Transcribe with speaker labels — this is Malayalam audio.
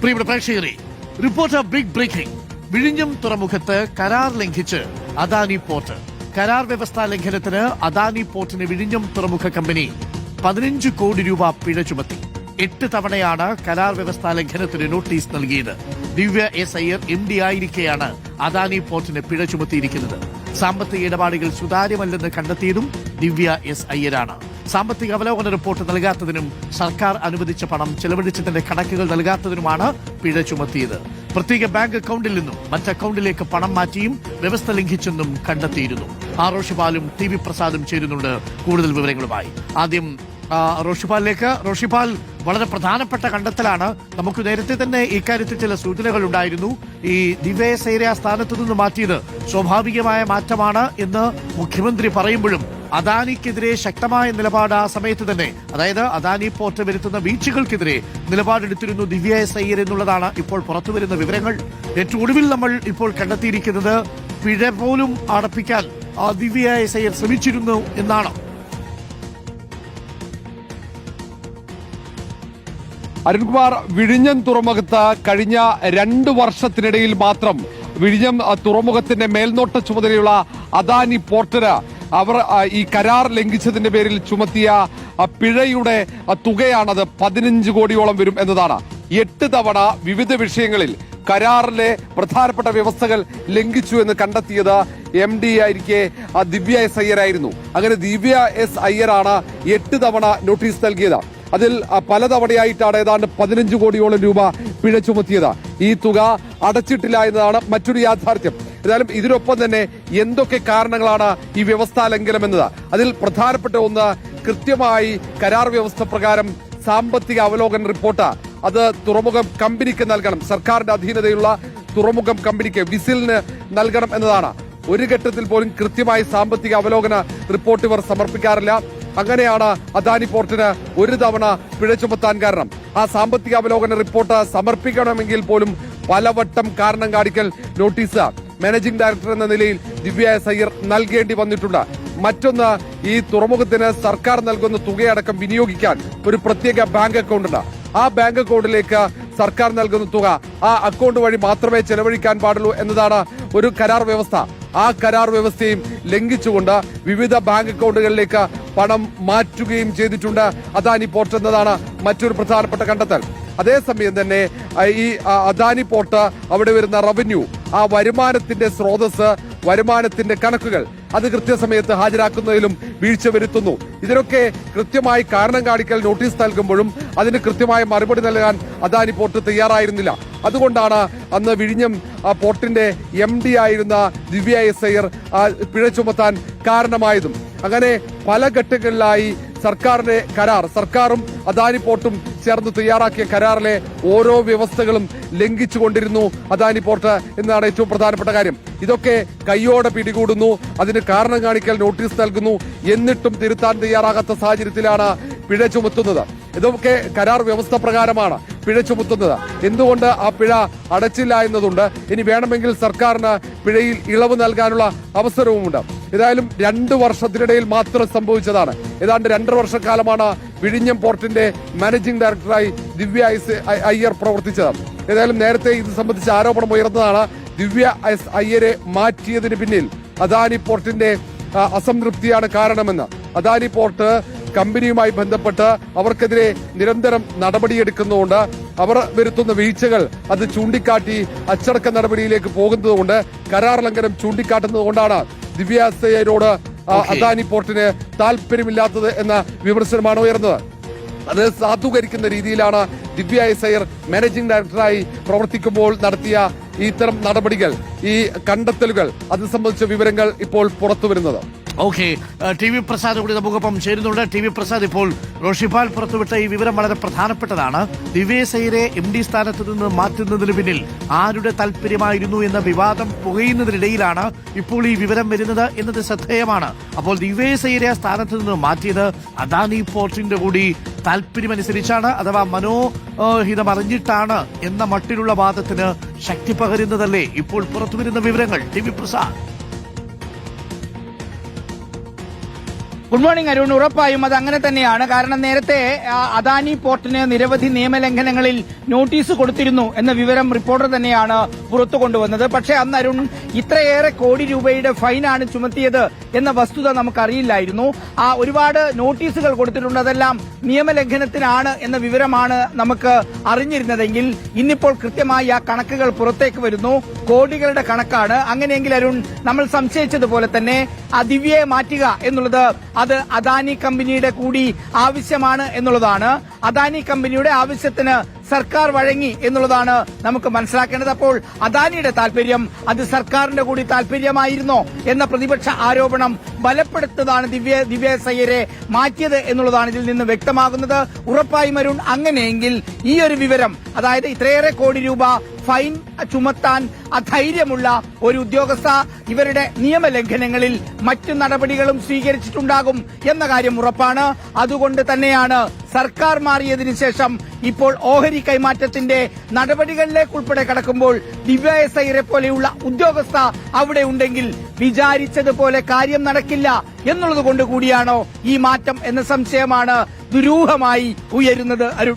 Speaker 1: പ്രിയപ്പെട്ട പ്രേക്ഷകരെ, റിപ്പോർട്ടർ ബിഗ് ബ്രേക്കിംഗ്. വിഴിഞ്ഞം തുറമുഖത്ത് കരാർ ലംഘിച്ച് അദാനി പോർട്ട്. കരാർ വ്യവസ്ഥാ ലംഘനത്തിന് അദാനി പോർട്ടിന് വിഴിഞ്ഞം തുറമുഖ കമ്പനി 15 കോടി രൂപ പിഴ ചുമത്തി. 8 തവണയാണ് കരാർ വ്യവസ്ഥാ ലംഘനത്തിന് നോട്ടീസ് നൽകിയത്. ദിവ്യ എസ് അയ്യർ MD ആയിരിക്കെയാണ് അദാനി പോർട്ടിന് പിഴ ചുമത്തിയിരിക്കുന്നത്. സാമ്പത്തിക ഇടപാടുകൾ സുതാര്യമല്ലെന്ന് കണ്ടെത്തിയതും ദിവ്യ എസ് അയ്യരാണ്. സാമ്പത്തിക അവലോകന റിപ്പോർട്ട് നൽകാത്തതിനും സർക്കാർ അനുവദിച്ച പണം ചെലവഴിച്ചതിന്റെ കണക്കുകൾ നൽകാത്തതിനുമാണ് പിഴ ചുമത്തിയത്. പ്രത്യേക ബാങ്ക് അക്കൌണ്ടിൽ നിന്നും മറ്റ് അക്കൌണ്ടിലേക്ക് പണം മാറ്റിയും വ്യവസ്ഥ ലംഘിച്ചെന്നും കണ്ടെത്തിയിരുന്നു. റോഷിപാലും TV പ്രസാദും ചേരുന്നുണ്ട് കൂടുതൽ വിവരങ്ങളുമായി. ആദ്യം റോഷിപാലിലേക്ക്. റോഷിപാൽ, വളരെ പ്രധാനപ്പെട്ട കണ്ടെത്തലാണ്. നമുക്ക് നേരത്തെ തന്നെ ഇക്കാര്യത്തിൽ ചില സൂചനകൾ ഉണ്ടായിരുന്നു. ഈ ദിവ്യ എസ് അയ്യരെ സ്ഥാനത്തു നിന്ന് മാറ്റിയത് സ്വാഭാവികമായ മാറ്റമാണ് എന്ന് മുഖ്യമന്ത്രി പറയുമ്പോഴും അദാനിക്കെതിരെ ശക്തമായ നിലപാട് ആ സമയത്ത് തന്നെ, അതായത് അദാനി പോർട്ട് വരുത്തുന്ന വീഴ്ചകൾക്കെതിരെ നിലപാടെടുത്തിരുന്നു ദിവ്യ എസ് അയ്യർ എന്നുള്ളതാണ് ഇപ്പോൾ പുറത്തുവരുന്ന വിവരങ്ങൾ. ഏറ്റവും ഒടുവിൽ നമ്മൾ ഇപ്പോൾ കണ്ടെത്തിയിരിക്കുന്നത് പിഴ പോലും അടപ്പിക്കാൻ ദിവ്യ എസ് അയ്യർ ശ്രമിച്ചിരുന്നു എന്നാണ്.
Speaker 2: അരുൺകുമാർ, വിഴിഞ്ഞം തുറമുഖത്ത് കഴിഞ്ഞ 2 വർഷത്തിനിടയിൽ മാത്രം വിഴിഞ്ഞം തുറമുഖത്തിന്റെ മേൽനോട്ട ചുമതലയുള്ള അദാനി പോർട്ടിന് അവർ ഈ കരാർ ലംഘിച്ചതിന്റെ പേരിൽ ചുമത്തിയ പിഴയുടെ തുകയാണത് 15 കോടിയോളം വരും എന്നതാണ്. 8 തവണ വിവിധ വിഷയങ്ങളിൽ കരാറിലെ പ്രധാനപ്പെട്ട വ്യവസ്ഥകൾ ലംഘിച്ചു എന്ന് കണ്ടെത്തിയത് MD ആയിരിക്കെ ദിവ്യ എസ് അയ്യരായിരുന്നു. അങ്ങനെ ദിവ്യ എസ് അയ്യരാണ് 8 തവണ നോട്ടീസ് നൽകിയത്. അതിൽ പലതവണയായിട്ടാണ് ഏതാണ്ട് 15 കോടിയോളം രൂപ പിഴ ചുമത്തിയത്. ഈ തുക അടച്ചിട്ടില്ല എന്നതാണ് മറ്റൊരു യാഥാർത്ഥ്യം. ഏതായാലും ഇതിനൊപ്പം തന്നെ എന്തൊക്കെ കാരണങ്ങളാണ് ഈ വ്യവസ്ഥാ ലംഘനം എന്നത്, അതിൽ പ്രധാനപ്പെട്ട ഒന്ന്, കൃത്യമായി കരാർ വ്യവസ്ഥ പ്രകാരം സാമ്പത്തിക അവലോകന റിപ്പോർട്ട് അത് തുറമുഖം കമ്പനിക്ക് നൽകണം. സർക്കാരിന്റെ അധീനതയുള്ള തുറമുഖം കമ്പനിക്ക് വിസിലിന് നൽകണം എന്നതാണ്. ഒരു ഘട്ടത്തിൽ പോലും കൃത്യമായി സാമ്പത്തിക അവലോകന റിപ്പോർട്ട് ഇവർ സമർപ്പിക്കാറില്ല. അങ്ങനെയാണ് അദാനി പോർട്ടിന് 1 തവണ പിഴ ചുമത്താൻ കാരണം. ആ സാമ്പത്തിക അവലോകന റിപ്പോർട്ട് സമർപ്പിക്കണമെങ്കിൽ പോലും പലവട്ടം കാരണം കാണിക്കൽ നോട്ടീസ് മാനേജിംഗ് ഡയറക്ടർ എന്ന നിലയിൽ ദിവ്യ എസ് അയ്യർ നൽകേണ്ടി വന്നിട്ടുണ്ട്. മറ്റൊന്ന്, ഈ തുറമുഖത്തിന് സർക്കാർ നൽകുന്ന തുകയടക്കം വിനിയോഗിക്കാൻ ഒരു പ്രത്യേക ബാങ്ക് അക്കൗണ്ട് ഉണ്ട്. ആ ബാങ്ക് അക്കൗണ്ടിലേക്ക് സർക്കാർ നൽകുന്ന തുക ആ അക്കൗണ്ട് വഴി മാത്രമേ ചെലവഴിക്കാൻ പാടുള്ളൂ എന്നതാണ് ഒരു കരാർ വ്യവസ്ഥ. ആ കരാർ വ്യവസ്ഥയും ലംഘിച്ചുകൊണ്ട് വിവിധ ബാങ്ക് അക്കൗണ്ടുകളിലേക്ക് പണം മാറ്റുകയും ചെയ്തിട്ടുണ്ട് അദാനി പോർട്ട് എന്നതാണ് മറ്റൊരു പ്രധാനപ്പെട്ട കണ്ടെത്തൽ. അതേസമയം തന്നെ ഈ അദാനി പോർട്ട് അവിടെ വരുന്ന റവന്യൂ, ആ വരുമാനത്തിന്റെ സ്രോതസ്, വരുമാനത്തിന്റെ കണക്കുകൾ അത് കൃത്യസമയത്ത് ഹാജരാക്കുന്നതിലും വീഴ്ച വരുത്തുന്നു. ഇതിനൊക്കെ കൃത്യമായി കാരണം കാണിക്കൽ നോട്ടീസ് നൽകുമ്പോഴും അതിന് കൃത്യമായ മറുപടി നൽകാൻ അദാനി പോർട്ട് തയ്യാറായിരുന്നില്ല. അതുകൊണ്ടാണ് അന്ന് വിഴിഞ്ഞം പോർട്ടിന്റെ MD ആയിരുന്ന ദിവ്യ എസ് അയ്യർ പിഴ ചുമത്താൻ കാരണമായതും. അങ്ങനെ പല ഘട്ടങ്ങളിലായി സർക്കാരിന്റെ കരാർ, സർക്കാരും അദാനി പോർട്ടും ചേർന്ന് തയ്യാറാക്കിയ കരാറിലെ ഓരോ വ്യവസ്ഥകളും ലംഘിച്ചുകൊണ്ടിരുന്നു അദാനി പോർട്ട് എന്നാണ് ഏറ്റവും പ്രധാനപ്പെട്ട കാര്യം. ഇതൊക്കെ കയ്യോടെ പിടികൂടുന്നു, അതിന് കാരണം കാണിക്കൽ നോട്ടീസ് നൽകുന്നു, എന്നിട്ടും തിരുത്താൻ തയ്യാറാകാത്ത സാഹചര്യത്തിലാണ് പിഴ ചുമത്തുന്നത്. ഇതൊക്കെ കരാർ വ്യവസ്ഥ പ്രകാരമാണ് പിഴ ചുമത്തുന്നത്. എന്തുകൊണ്ട് ആ പിഴ അടച്ചില്ല എന്നതുണ്ട്. ഇനി വേണമെങ്കിൽ സർക്കാരിന് പിഴയിൽ ഇളവ് നൽകാനുള്ള അവസരവുമുണ്ട്. ഏതായാലും 2 വർഷത്തിനിടയിൽ മാത്രം സംഭവിച്ചതാണ്. ഏതാണ്ട് 2.5 വർഷക്കാലമാണ് വിഴിഞ്ഞം പോർട്ടിന്റെ മാനേജിംഗ് ഡയറക്ടറായി ദിവ്യ എസ് അയ്യർ പ്രവർത്തിച്ചത്. ഏതായാലും നേരത്തെ ഇത് സംബന്ധിച്ച് ആരോപണം ഉയർന്നതാണ്. ദിവ്യ എസ് അയ്യരെ മാറ്റിയതിന് പിന്നിൽ അദാനി പോർട്ടിന്റെ അസംതൃപ്തിയാണ് കാരണമെന്ന്. അദാനി പോർട്ട് കമ്പനിയുമായി ബന്ധപ്പെട്ട് അവർക്കെതിരെ നിരന്തരം നടപടിയെടുക്കുന്നതുകൊണ്ട്, അവർ വരുത്തുന്ന വീഴ്ചകൾ അത് ചൂണ്ടിക്കാട്ടി അച്ചടക്ക നടപടിയിലേക്ക് പോകുന്നതുകൊണ്ട്, കരാർ ലംഘനം ചൂണ്ടിക്കാട്ടുന്നതുകൊണ്ടാണ് ദിവ്യ എസ് അയ്യരോട് അദാനി പോർട്ടിന് താല്പര്യമില്ലാത്തത് എന്ന വിമർശനമാണ് ഉയർന്നത്. അത് സാധൂകരിക്കുന്ന രീതിയിലാണ് ദിവ്യ എസ് അയ്യർ മാനേജിംഗ് ഡയറക്ടറായി പ്രവർത്തിക്കുമ്പോൾ നടത്തിയ ഇത്തരം നടപടികൾ, ഈ കണ്ടെത്തലുകൾ, അത് സംബന്ധിച്ച വിവരങ്ങൾ ഇപ്പോൾ പുറത്തുവരുന്നത്.
Speaker 1: ഓക്കെ, TV പ്രസാദ് കൂടി നമുക്കൊപ്പം ചേരുന്നുണ്ട്. TV പ്രസാദ്, ഇപ്പോൾ റോഷിപാൽ പുറത്തുവിട്ട ഈ വിവരം വളരെ പ്രധാനപ്പെട്ടതാണ്. ദിവ്യ എസ് അയ്യരെ MD സ്ഥാനത്ത് നിന്ന് മാറ്റുന്നതിന് പിന്നിൽ ആരുടെ താല്പര്യമായിരുന്നു എന്ന വിവാദം പുകയുന്നതിനിടയിലാണ് ഇപ്പോൾ ഈ വിവരം വരുന്നത് എന്നത് ശ്രദ്ധേയമാണ്. അപ്പോൾ ദിവ്യ എസ് അയ്യരെ സ്ഥാനത്ത് നിന്ന് മാറ്റിയത് അദാനി പോർട്ടിന്റെ കൂടി താല്പര്യമനുസരിച്ചാണ്, അഥവാ മനോഹിതം അറിഞ്ഞിട്ടാണ് എന്ന മട്ടിലുള്ള വാദത്തിന് ശക്തി പകരുന്നതല്ലേ ഇപ്പോൾ പുറത്തുവരുന്ന വിവരങ്ങൾ? TV Prasad.
Speaker 3: Good morning Arun. ഉറപ്പായും അത് അങ്ങനെ തന്നെയാണ്. കാരണം നേരത്തെ അദാനി പോർട്ടിന് നിരവധി നിയമലംഘനങ്ങളിൽ നോട്ടീസ് കൊടുത്തിരുന്നു എന്ന വിവരം റിപ്പോർട്ടർ തന്നെയാണ് പുറത്തു കൊണ്ടുവന്നത്. പക്ഷേ അന്ന് അരുൺ ഇത്രയേറെ കോടി രൂപയുടെ ഫൈനാണ് ചുമത്തിയത് എന്ന വസ്തുത നമുക്കറിയില്ലായിരുന്നു. ഒരുപാട് നോട്ടീസുകൾ കൊടുത്തിട്ടുണ്ട്, അതെല്ലാം നിയമലംഘനത്തിനാണ് എന്ന വിവരമാണ് നമുക്ക് അറിഞ്ഞിരുന്നതെങ്കിൽ ഇന്നിപ്പോൾ കൃത്യമായി ആ കണക്കുകൾ പുറത്തേക്ക് വരുന്നു. കോടികളുടെ കണക്കാണ്. അങ്ങനെയെങ്കിൽ അരുൺ, നമ്മൾ സംശയിച്ചതുപോലെ തന്നെ ആ ദിവ്യയെ മാറ്റുക എന്നുള്ളത് അത് അദാനി കമ്പനിയുടെ കൂടി ആവശ്യമാണ് എന്നുള്ളതാണ്. അദാനി കമ്പനിയുടെ ആവശ്യത്തിന് സർക്കാർ വഴങ്ങി എന്നുള്ളതാണ് നമുക്ക് മനസ്സിലാക്കേണ്ടത്. അപ്പോൾ അദാനിയുടെ താൽപര്യം അത് സർക്കാരിന്റെ കൂടി താൽപര്യമായിരുന്നോ എന്ന പ്രതിപക്ഷ ആരോപണം ബലപ്പെടുത്തതാണ് ദിവ്യ സയ്യരെ മാറ്റിയത് എന്നുള്ളതാണ് ഇതിൽ നിന്ന് വ്യക്തമാകുന്നത്. ഉറപ്പായും അരുൺ, അങ്ങനെയെങ്കിൽ ഈ ഒരു വിവരം, അതായത് ഇത്രയേറെ കോടി രൂപ ഫൈൻ ചുമത്താൻ അധൈര്യമുള്ള ഒരു ഉദ്യോഗസ്ഥ ഇവരുടെ നിയമലംഘനങ്ങളിൽ മറ്റു നടപടികളും സ്വീകരിച്ചിട്ടുണ്ടാകും എന്ന കാര്യം ഉറപ്പാണ്. അതുകൊണ്ട് തന്നെയാണ് സർക്കാർ മാറിയതിനു ശേഷം ഇപ്പോൾ ഓഹരി കൈമാറ്റത്തിന്റെ നടപടികളിലേക്ക് ഉൾപ്പെടെ കടക്കുമ്പോൾ ദിവ്യ സയ്യരെ പോലെയുള്ള ഉദ്യോഗസ്ഥ അവിടെ ഉണ്ടെങ്കിൽ വിചാരിച്ചതുപോലെ കാര്യം നടക്കില്ല എന്നുള്ളത് കൊണ്ട് കൂടിയാണോ ഈ മാറ്റം എന്ന സംശയമാണ് ദുരൂഹമായി ഉയരുന്നത് അരുൺ.